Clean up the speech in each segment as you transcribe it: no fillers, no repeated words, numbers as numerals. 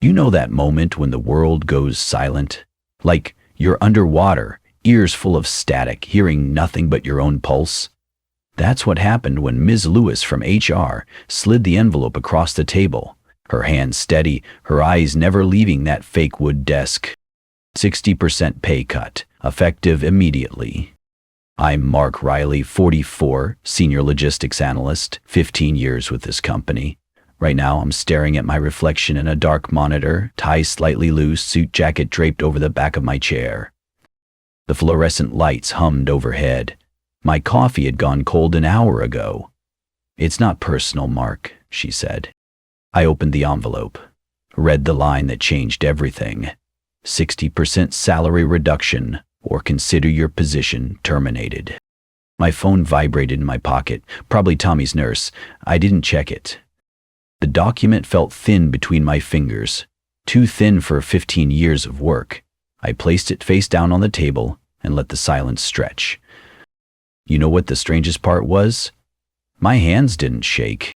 You know that moment when the world goes silent? Like you're underwater, ears full of static, hearing nothing but your own pulse? That's what happened when Ms. Lewis from HR slid the envelope across the table, her hands steady, her eyes never leaving that fake wood desk. 60% pay cut, effective immediately. I'm Mark Reilly, 44, Senior Logistics Analyst, 15 years with this company. Right now, I'm staring at my reflection in a dark monitor, tie slightly loose, suit jacket draped over the back of my chair. The fluorescent lights hummed overhead. My coffee had gone cold an hour ago. "It's not personal, Mark," she said. I opened the envelope, read the line that changed everything. 60% salary reduction, or consider your position terminated. My phone vibrated in my pocket, probably Tommy's nurse. I didn't check it. The document felt thin between my fingers, too thin for 15 years of work. I placed it face down on the table and let the silence stretch. You know what the strangest part was? My hands didn't shake.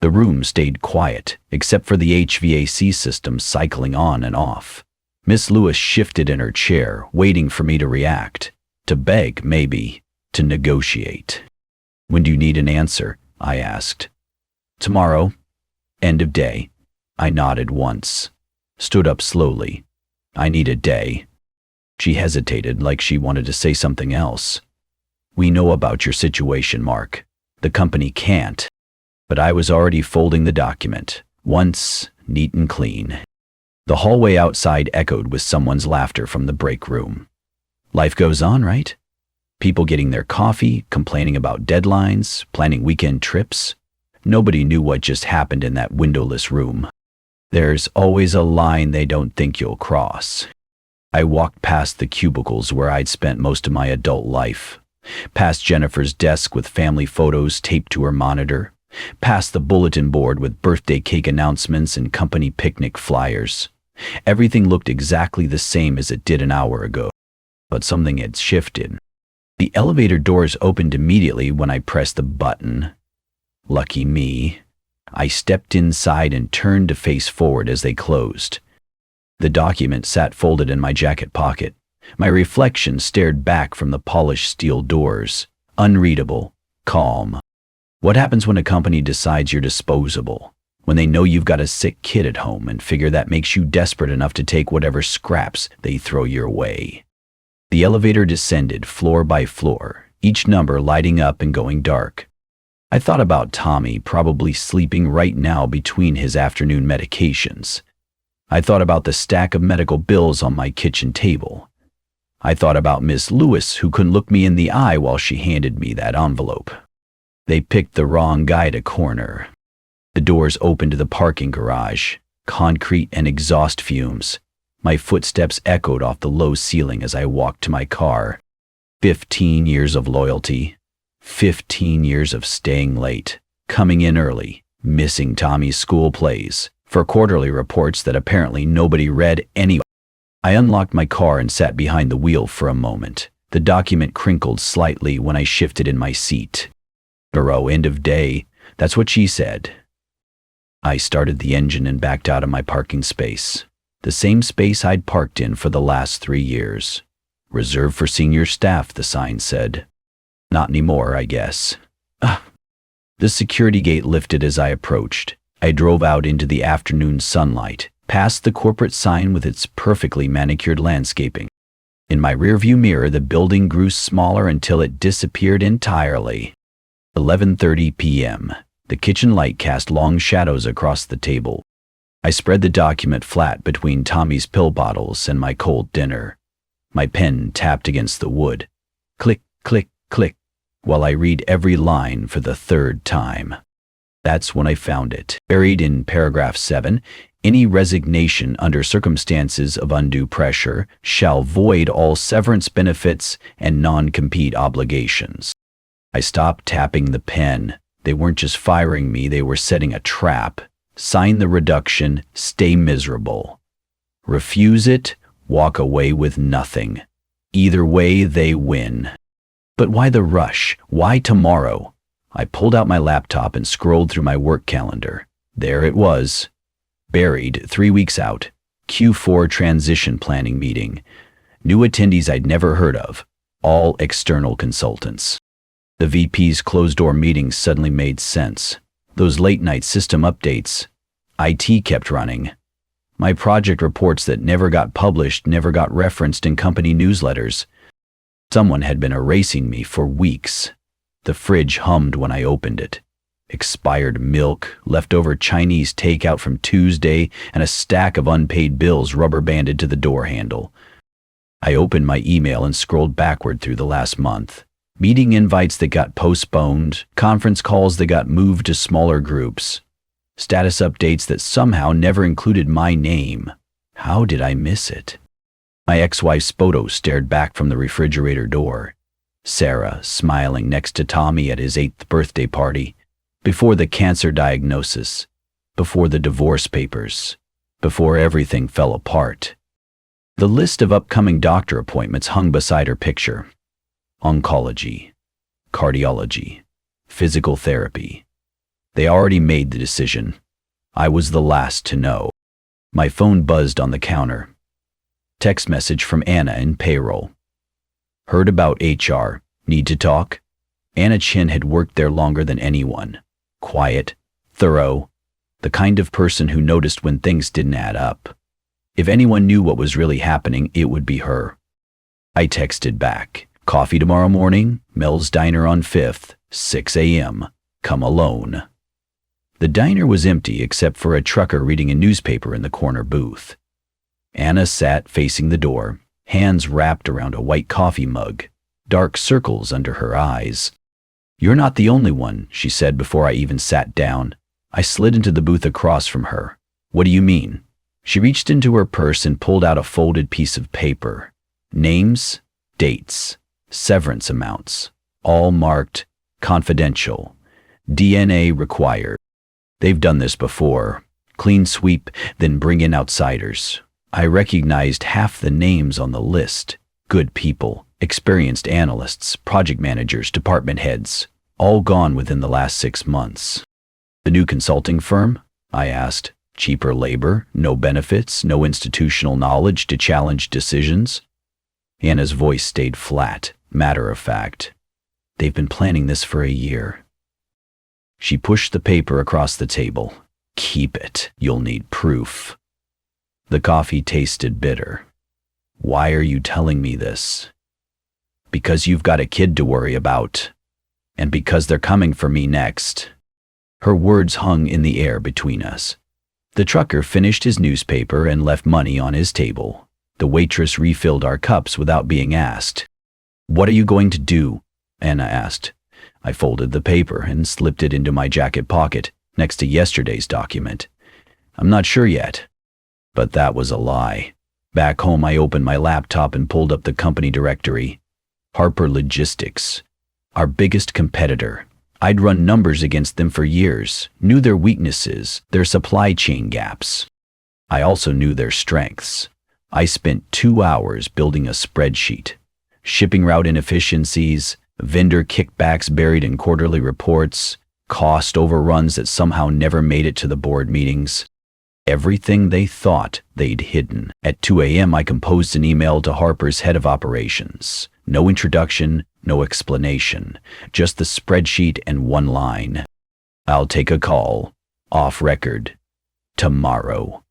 The room stayed quiet, except for the HVAC system cycling on and off. Miss Lewis shifted in her chair, waiting for me to react, to beg, maybe, to negotiate. "When do you need an answer?" I asked. "Tomorrow. End of day." I nodded once, stood up slowly. "I need a day." She hesitated, like she wanted to say something else. "We know about your situation, Mark. The company can't." But I was already folding the document, once neat and clean. The hallway outside echoed with someone's laughter from the break room. Life goes on, right? People getting their coffee, complaining about deadlines, planning weekend trips. Nobody knew what just happened in that windowless room. There's always a line they don't think you'll cross. I walked past the cubicles where I'd spent most of my adult life, past Jennifer's desk with family photos taped to her monitor, past the bulletin board with birthday cake announcements and company picnic flyers. Everything looked exactly the same as it did an hour ago, but something had shifted. The elevator doors opened immediately when I pressed the button. Lucky me. I stepped inside and turned to face forward as they closed. The document sat folded in my jacket pocket. My reflection stared back from the polished steel doors, unreadable, calm. What happens when a company decides you're disposable? When they know you've got a sick kid at home and figure that makes you desperate enough to take whatever scraps they throw your way. The elevator descended floor by floor, each number lighting up and going dark. I thought about Tommy probably sleeping right now between his afternoon medications. I thought about the stack of medical bills on my kitchen table. I thought about Miss Lewis, who couldn't look me in the eye while she handed me that envelope. They picked the wrong guy to corner. The doors opened to the parking garage, concrete and exhaust fumes. My footsteps echoed off the low ceiling as I walked to my car. 15 years of loyalty. 15 years of staying late, coming in early, missing Tommy's school plays, for quarterly reports that apparently nobody read anyway. I unlocked my car and sat behind the wheel for a moment. The document crinkled slightly when I shifted in my seat. "Tomorrow, end of day," that's what she said. I started the engine and backed out of my parking space, the same space I'd parked in for the last 3 years. "Reserved for senior staff," the sign said. Not anymore, I guess. The security gate lifted as I approached. I drove out into the afternoon sunlight, past the corporate sign with its perfectly manicured landscaping. In my rearview mirror, the building grew smaller until it disappeared entirely. 11:30 p.m. The kitchen light cast long shadows across the table. I spread the document flat between Tommy's pill bottles and my cold dinner. My pen tapped against the wood. Click, click, click, while I read every line for the 3rd time. That's when I found it. Buried in paragraph 7, any resignation under circumstances of undue pressure shall void all severance benefits and non-compete obligations. I stopped tapping the pen. They weren't just firing me, they were setting a trap. Sign the reduction, stay miserable. Refuse it, walk away with nothing. Either way, they win. But why the rush? Why tomorrow? I pulled out my laptop and scrolled through my work calendar. There it was. Buried 3 weeks out. Q4 transition planning meeting. New attendees I'd never heard of. All external consultants. The VP's closed-door meetings suddenly made sense. Those late-night system updates. IT kept running. My project reports that never got published, never got referenced in company newsletters. Someone had been erasing me for weeks. The fridge hummed when I opened it. Expired milk, leftover Chinese takeout from Tuesday, and a stack of unpaid bills rubber-banded to the door handle. I opened my email and scrolled backward through the last month. Meeting invites that got postponed, conference calls that got moved to smaller groups, status updates that somehow never included my name. How did I miss it? My ex-wife's photo stared back from the refrigerator door. Sarah, smiling next to Tommy at his 8th birthday party, before the cancer diagnosis, before the divorce papers, before everything fell apart. The list of upcoming doctor appointments hung beside her picture. Oncology, cardiology, physical therapy. They already made the decision. I was the last to know. My phone buzzed on the counter. Text message from Anna in payroll. Heard about HR. Need to talk? Anna Chin had worked there longer than anyone. Quiet, thorough, the kind of person who noticed when things didn't add up. If anyone knew what was really happening, it would be her. I texted back. Coffee tomorrow morning, Mel's Diner on 5th, 6 a.m. Come alone. The diner was empty except for a trucker reading a newspaper in the corner booth. Anna sat facing the door, hands wrapped around a white coffee mug, dark circles under her eyes. You're not the only one, she said before I even sat down. I slid into the booth across from her. What do you mean? She reached into her purse and pulled out a folded piece of paper. Names, dates, severance amounts, all marked confidential. DNA required. They've done this before. Clean sweep, then bring in outsiders. I recognized half the names on the list. Good people, experienced analysts, project managers, department heads, all gone within the last 6 months. The new consulting firm? I asked. Cheaper labor, no benefits, no institutional knowledge to challenge decisions? Anna's voice stayed flat, matter of fact. They've been planning this for a year. She pushed the paper across the table. Keep it. You'll need proof. The coffee tasted bitter. Why are you telling me this? Because you've got a kid to worry about. And because they're coming for me next. Her words hung in the air between us. The trucker finished his newspaper and left money on his table. The waitress refilled our cups without being asked. What are you going to do? Anna asked. I folded the paper and slipped it into my jacket pocket next to yesterday's document. I'm not sure yet. But that was a lie. Back home, I opened my laptop and pulled up the company directory. Harper Logistics, our biggest competitor. I'd run numbers against them for years, knew their weaknesses, their supply chain gaps. I also knew their strengths. I spent 2 hours building a spreadsheet. Shipping route inefficiencies, vendor kickbacks buried in quarterly reports, cost overruns that somehow never made it to the board meetings. Everything they thought they'd hidden. At 2 a.m. I composed an email to Harper's head of operations. No introduction, no explanation, just the spreadsheet and one line. I'll take a call, off record, tomorrow.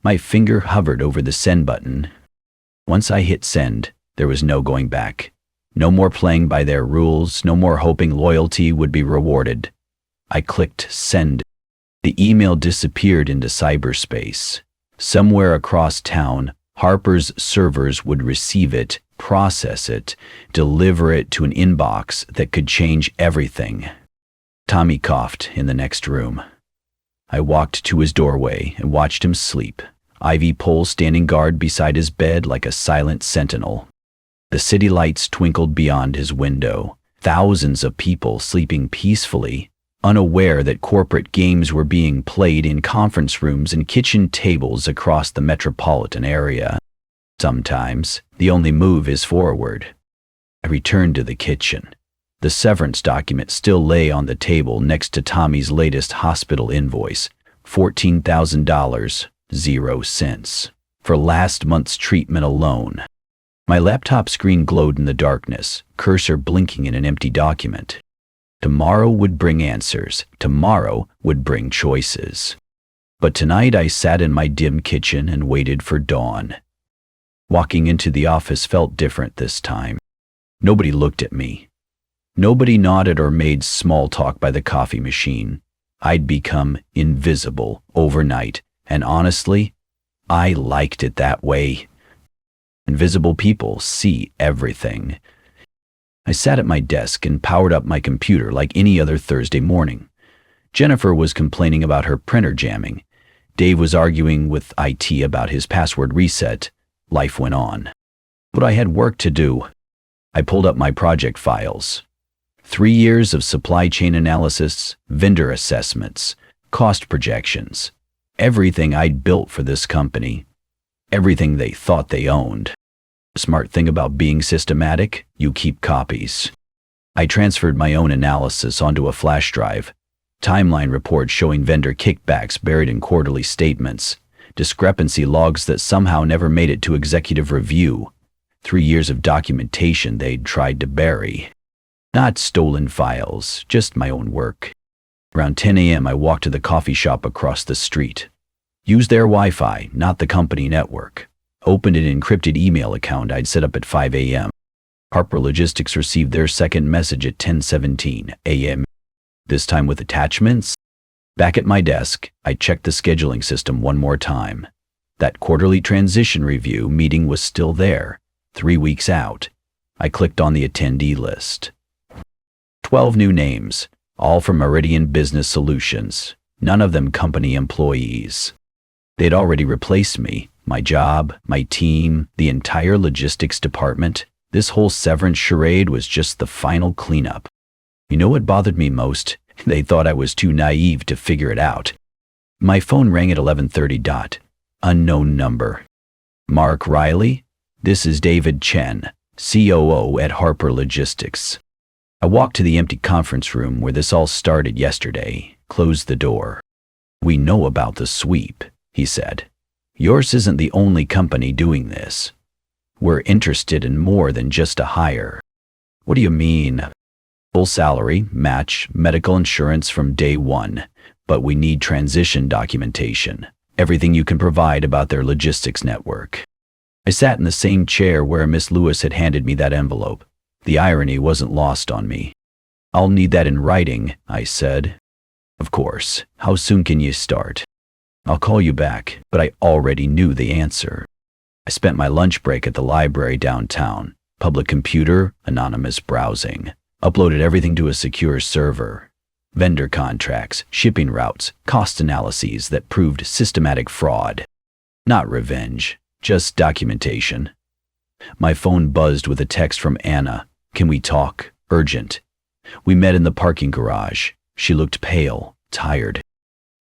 My finger hovered over the send button. Once I hit send, there was no going back. No more playing by their rules, no more hoping loyalty would be rewarded. I clicked send. The email disappeared into cyberspace. Somewhere across town, Harper's servers would receive it, process it, deliver it to an inbox that could change everything. Tommy coughed in the next room. I walked to his doorway and watched him sleep, ivy pole standing guard beside his bed like a silent sentinel. The city lights twinkled beyond his window, thousands of people sleeping peacefully, unaware that corporate games were being played in conference rooms and kitchen tables across the metropolitan area. Sometimes, the only move is forward. I returned to the kitchen. The severance document still lay on the table next to Tommy's latest hospital invoice, $14,000, 0 cents. For last month's treatment alone. My laptop screen glowed in the darkness, cursor blinking in an empty document. Tomorrow would bring answers. Tomorrow would bring choices. But tonight I sat in my dim kitchen and waited for dawn. Walking into the office felt different this time. Nobody looked at me. Nobody nodded or made small talk by the coffee machine. I'd become invisible overnight, and honestly, I liked it that way. Invisible people see everything. I sat at my desk and powered up my computer like any other Thursday morning. Jennifer was complaining about her printer jamming. Dave was arguing with IT about his password reset. Life went on. But I had work to do. I pulled up my project files. 3 years of supply chain analysis, vendor assessments, cost projections. Everything I'd built for this company. Everything they thought they owned. The smart thing about being systematic, you keep copies. I transferred my own analysis onto a flash drive. Timeline reports showing vendor kickbacks buried in quarterly statements. Discrepancy logs that somehow never made it to executive review. 3 years of documentation they'd tried to bury. Not stolen files, just my own work. Around 10 a.m. I walked to the coffee shop across the street. Used their Wi-Fi, not the company network. Opened an encrypted email account I'd set up at 5 a.m. Harper Logistics received their second message at 10:17 a.m. This time with attachments. Back at my desk, I checked the scheduling system one more time. That quarterly transition review meeting was still there, 3 weeks out. I clicked on the attendee list. 12 new names, all from Meridian Business Solutions, none of them company employees. They'd already replaced me, my job, my team, the entire logistics department. This whole severance charade was just the final cleanup. You know what bothered me most? They thought I was too naive to figure it out. My phone rang at 11:30. Unknown number. Mark Reilly? This is David Chen, COO at Harper Logistics. I walked to the empty conference room where this all started yesterday, closed the door. We know about the sweep, he said. Yours isn't the only company doing this. We're interested in more than just a hire. What do you mean? Full salary, match, medical insurance from day one, but we need transition documentation, everything you can provide about their logistics network. I sat in the same chair where Miss Lewis had handed me that envelope. The irony wasn't lost on me. I'll need that in writing, I said. Of course. How soon can you start? I'll call you back, but I already knew the answer. I spent my lunch break at the library downtown. Public computer, anonymous browsing. Uploaded everything to a secure server. Vendor contracts, shipping routes, cost analyses that proved systematic fraud. Not revenge, just documentation. My phone buzzed with a text from Anna. Can we talk? Urgent. We met in the parking garage. She looked pale, tired.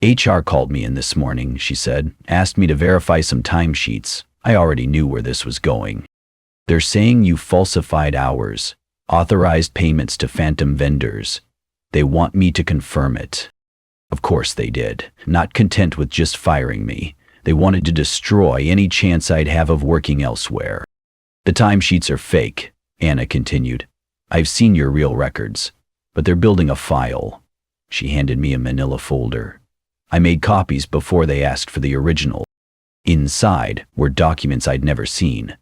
HR called me in this morning, she said, asked me to verify some timesheets. I already knew where this was going. They're saying you falsified hours, authorized payments to phantom vendors. They want me to confirm it. Of course they did. Not content with just firing me, they wanted to destroy any chance I'd have of working elsewhere. The timesheets are fake, Anna continued. I've seen your real records, but they're building a file. She handed me a manila folder. I made copies before they asked for the original. Inside were documents I'd never seen.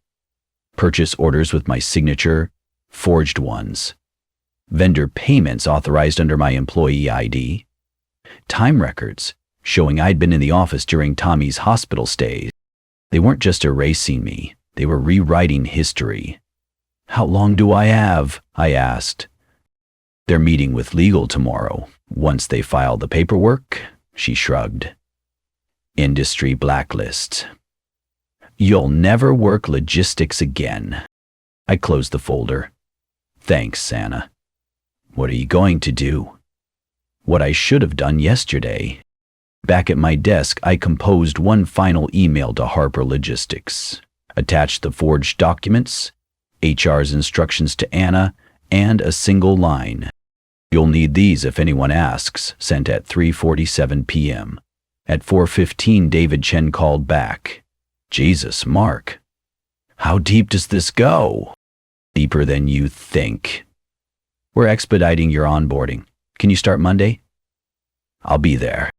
Purchase orders with my signature, forged ones. Vendor payments authorized under my employee ID. Time records showing I'd been in the office during Tommy's hospital stays. They weren't just erasing me, they were rewriting history. How long do I have? I asked. They're meeting with legal tomorrow. Once they file the paperwork, she shrugged. Industry blacklist. You'll never work logistics again. I closed the folder. Thanks, Anna. What are you going to do? What I should have done yesterday. Back at my desk, I composed one final email to Harper Logistics. Attached the forged documents, HR's instructions to Anna, and a single line. You'll need these if anyone asks, sent at 3:47 p.m. At 4:15, David Chen called back. Jesus, Mark. How deep does this go? Deeper than you think. We're expediting your onboarding. Can you start Monday? I'll be there.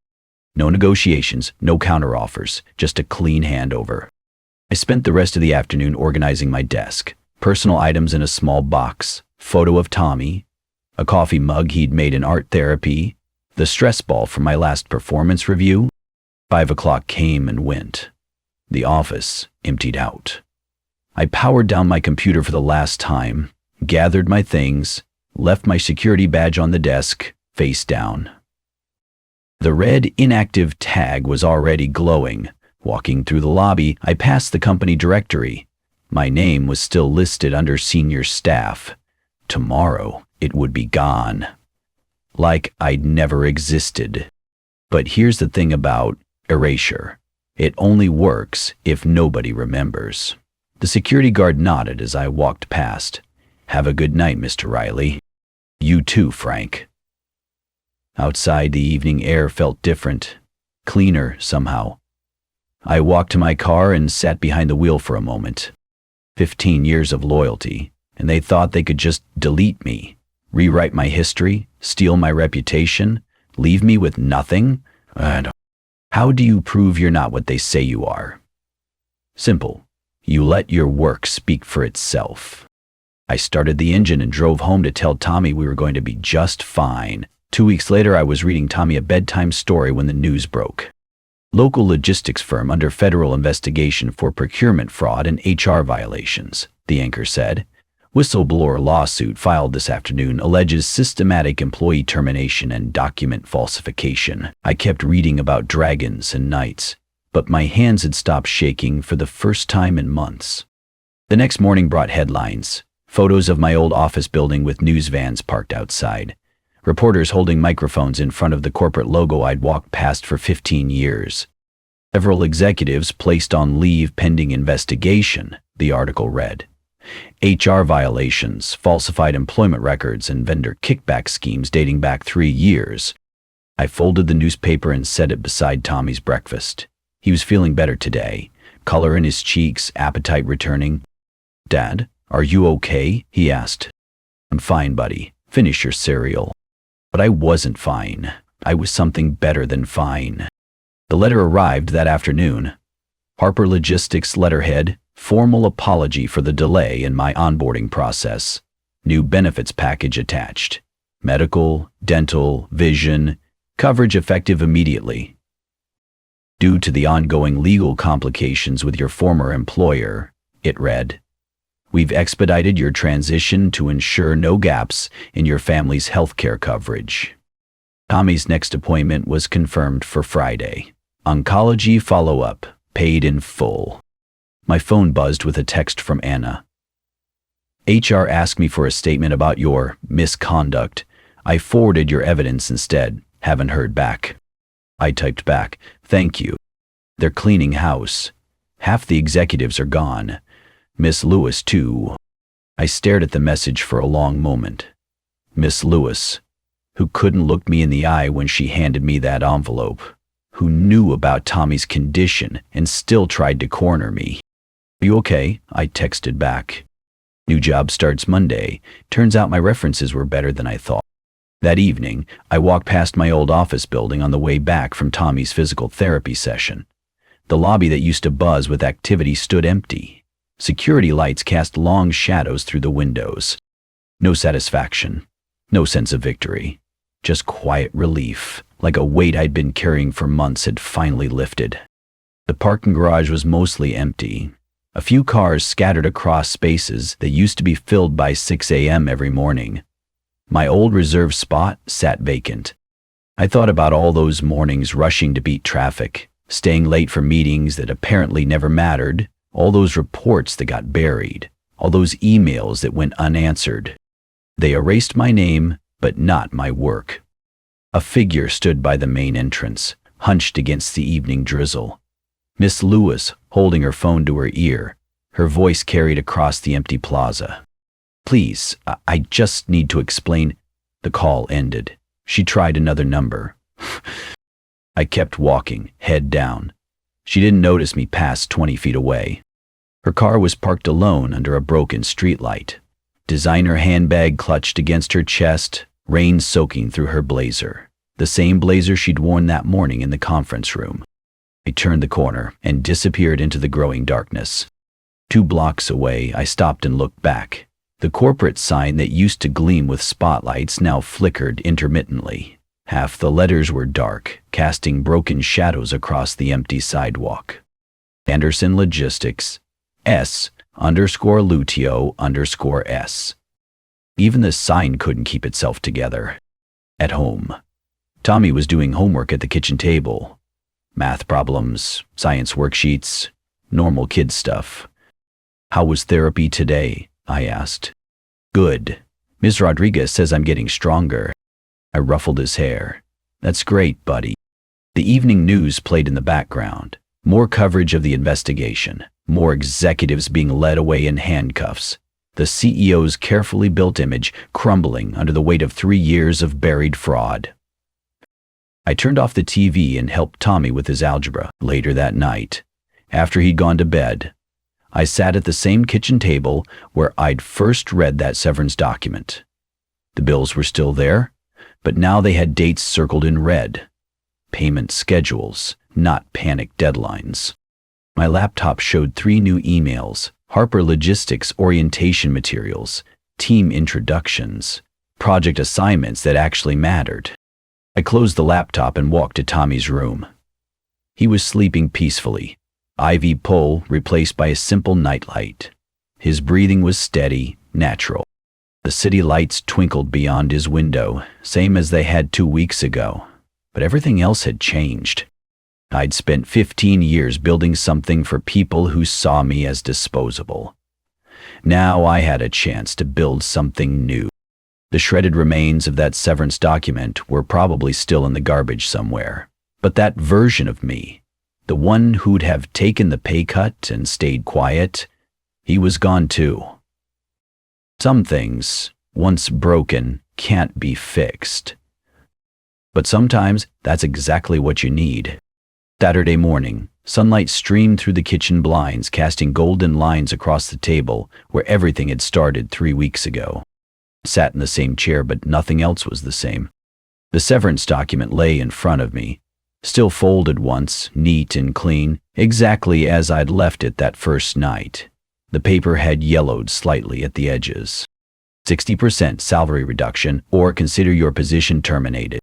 No negotiations, no counteroffers, just a clean handover. I spent the rest of the afternoon organizing my desk, personal items in a small box, photo of Tommy, a coffee mug he'd made in art therapy, the stress ball from my last performance review. 5 o'clock came and went. The office emptied out. I powered down my computer for the last time, gathered my things, left my security badge on the desk, face down. The red inactive tag was already glowing. Walking through the lobby, I passed the company directory. My name was still listed under senior staff. Tomorrow, it would be gone. Like I'd never existed. But here's the thing about erasure. It only works if nobody remembers. The security guard nodded as I walked past. Have a good night, Mr. Reilly. You too, Frank. Outside, the evening air felt different, cleaner somehow. I walked to my car and sat behind the wheel for a moment. 15 years of loyalty, and they thought they could just delete me, rewrite my history, steal my reputation, leave me with nothing? How do you prove you're not what they say you are? Simple. You let your work speak for itself. I started the engine and drove home to tell Tommy we were going to be just fine. 2 weeks later, I was reading Tommy a bedtime story when the news broke. Local logistics firm under federal investigation for procurement fraud and HR violations, the anchor said. Whistleblower lawsuit filed this afternoon alleges systematic employee termination and document falsification. I kept reading about dragons and knights, but my hands had stopped shaking for the first time in months. The next morning brought headlines, photos of my old office building with news vans parked outside, reporters holding microphones in front of the corporate logo I'd walked past for 15 years. Several executives placed on leave pending investigation, the article read. HR violations, falsified employment records, and vendor kickback schemes dating back 3 years. I folded the newspaper and set it beside Tommy's breakfast. He was feeling better today, color in his cheeks, appetite returning. Dad, are you okay? He asked. I'm fine, buddy. Finish your cereal. But I wasn't fine. I was something better than fine. The letter arrived that afternoon. Harper Logistics letterhead, formal apology for the delay in my onboarding process. New benefits package attached. Medical, dental, vision, coverage effective immediately. Due to the ongoing legal complications with your former employer, it read, we've expedited your transition to ensure no gaps in your family's healthcare coverage. Tommy's next appointment was confirmed for Friday. Oncology follow-up, paid in full. My phone buzzed with a text from Anna. HR asked me for a statement about your misconduct. I forwarded your evidence instead. Haven't heard back. I typed back, thank you. They're cleaning house. Half the executives are gone. Miss Lewis, too. I stared at the message for a long moment. Miss Lewis, who couldn't look me in the eye when she handed me that envelope, who knew about Tommy's condition and still tried to corner me. Are you okay? I texted back. New job starts Monday. Turns out my references were better than I thought. That evening, I walked past my old office building on the way back from Tommy's physical therapy session. The lobby that used to buzz with activity stood empty. Security lights cast long shadows through the windows. No satisfaction, no sense of victory, just quiet relief, like a weight I'd been carrying for months had finally lifted. The parking garage was mostly empty. A few cars scattered across spaces that used to be filled by 6 a.m. every morning. My old reserve spot sat vacant. I thought about all those mornings rushing to beat traffic, staying late for meetings that apparently never mattered, all those reports that got buried, all those emails that went unanswered. They erased my name, but not my work. A figure stood by the main entrance, hunched against the evening drizzle. Miss Lewis, holding her phone to her ear, her voice carried across the empty plaza. Please, I just need to explain. The call ended. She tried another number. I kept walking, head down. She didn't notice me past 20 feet away. Her car was parked alone under a broken streetlight. Designer handbag clutched against her chest, rain soaking through her blazer. The same blazer she'd worn that morning in the conference room. I turned the corner and disappeared into the growing darkness. 2 blocks away, I stopped and looked back. The corporate sign that used to gleam with spotlights now flickered intermittently. Half the letters were dark, casting broken shadows across the empty sidewalk. Senior Logistics, S_Lutio_S. Even the sign couldn't keep itself together. At home, Tommy was doing homework at the kitchen table. Math problems, science worksheets, normal kid stuff. "How was therapy today?" I asked. "Good. Ms. Rodriguez says I'm getting stronger." I ruffled his hair. "That's great, buddy." The evening news played in the background. More coverage of the investigation. More executives being led away in handcuffs. The CEO's carefully built image crumbling under the weight of 3 years of buried fraud. I turned off the TV and helped Tommy with his algebra. Later that night, after he'd gone to bed, I sat at the same kitchen table where I'd first read that severance document. The bills were still there, but now they had dates circled in red. Payment schedules, not panic deadlines. My laptop showed 3 new emails: Harper Logistics orientation materials, team introductions, project assignments that actually mattered. I closed the laptop and walked to Tommy's room. He was sleeping peacefully, IV pole replaced by a simple nightlight. His breathing was steady, natural. The city lights twinkled beyond his window, same as they had 2 weeks ago, but everything else had changed. I'd spent 15 years building something for people who saw me as disposable. Now I had a chance to build something new. The shredded remains of that severance document were probably still in the garbage somewhere, but that version of me, the one who'd have taken the pay cut and stayed quiet, he was gone too. Some things, once broken, can't be fixed. But sometimes that's exactly what you need. Saturday morning, sunlight streamed through the kitchen blinds, casting golden lines across the table where everything had started 3 weeks ago. I sat in the same chair, but nothing else was the same. The severance document lay in front of me, still folded once, neat and clean, exactly as I'd left it that first night. The paper had yellowed slightly at the edges. 60% salary reduction, or consider your position terminated.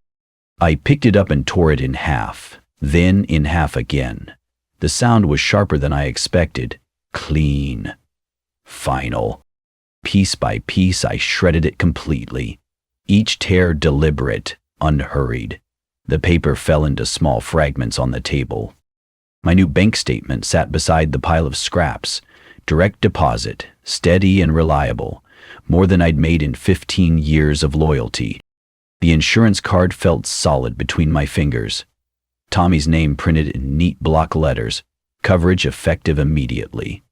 I picked it up and tore it in half, then in half again. The sound was sharper than I expected. Clean. Final. Piece by piece, I shredded it completely. Each tear deliberate, unhurried. The paper fell into small fragments on the table. My new bank statement sat beside the pile of scraps. Direct deposit, steady and reliable, more than I'd made in 15 years of loyalty. The insurance card felt solid between my fingers. Tommy's name printed in neat block letters, coverage effective immediately.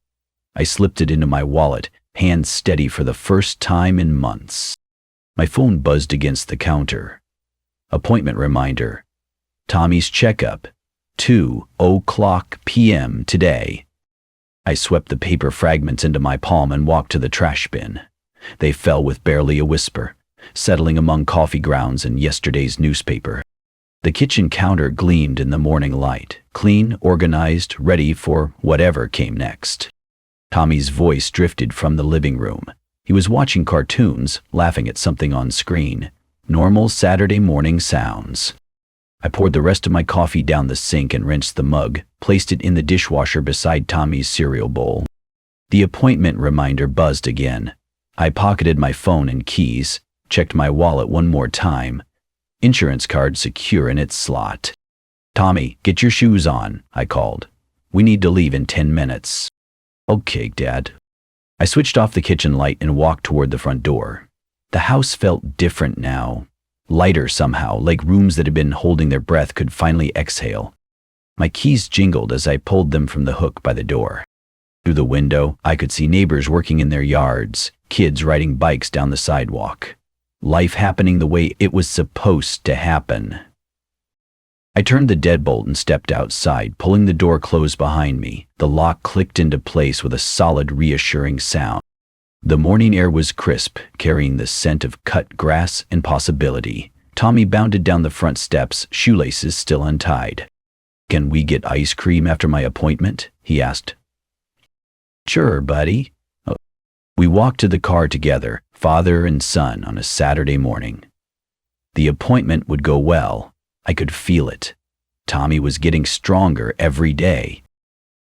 I slipped it into my wallet, hands steady for the first time in months. My phone buzzed against the counter. Appointment reminder. Tommy's checkup, 2:00 p.m. today. I swept the paper fragments into my palm and walked to the trash bin. They fell with barely a whisper, settling among coffee grounds and yesterday's newspaper. The kitchen counter gleamed in the morning light, clean, organized, ready for whatever came next. Tommy's voice drifted from the living room. He was watching cartoons, laughing at something on screen. Normal Saturday morning sounds. I poured the rest of my coffee down the sink and rinsed the mug, placed it in the dishwasher beside Tommy's cereal bowl. The appointment reminder buzzed again. I pocketed my phone and keys, checked my wallet one more time. Insurance card secure in its slot. "Tommy, get your shoes on," I called. "We need to leave in 10 minutes. "Okay, Dad." I switched off the kitchen light and walked toward the front door. The house felt different now. Lighter somehow, like rooms that had been holding their breath could finally exhale. My keys jingled as I pulled them from the hook by the door. Through the window, I could see neighbors working in their yards, kids riding bikes down the sidewalk. Life happening the way it was supposed to happen. I turned the deadbolt and stepped outside, pulling the door closed behind me. The lock clicked into place with a solid, reassuring sound. The morning air was crisp, carrying the scent of cut grass and possibility. Tommy bounded down the front steps, shoelaces still untied. "Can we get ice cream after my appointment?" he asked. "Sure, buddy." We walked to the car together, father and son, on a Saturday morning. The appointment would go well. I could feel it. Tommy was getting stronger every day.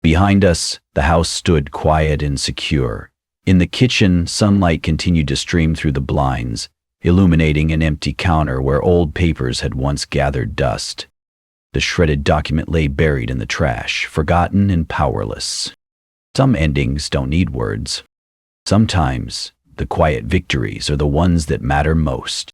Behind us, the house stood quiet and secure. In the kitchen, sunlight continued to stream through the blinds, illuminating an empty counter where old papers had once gathered dust. The shredded document lay buried in the trash, forgotten and powerless. Some endings don't need words. Sometimes, the quiet victories are the ones that matter most.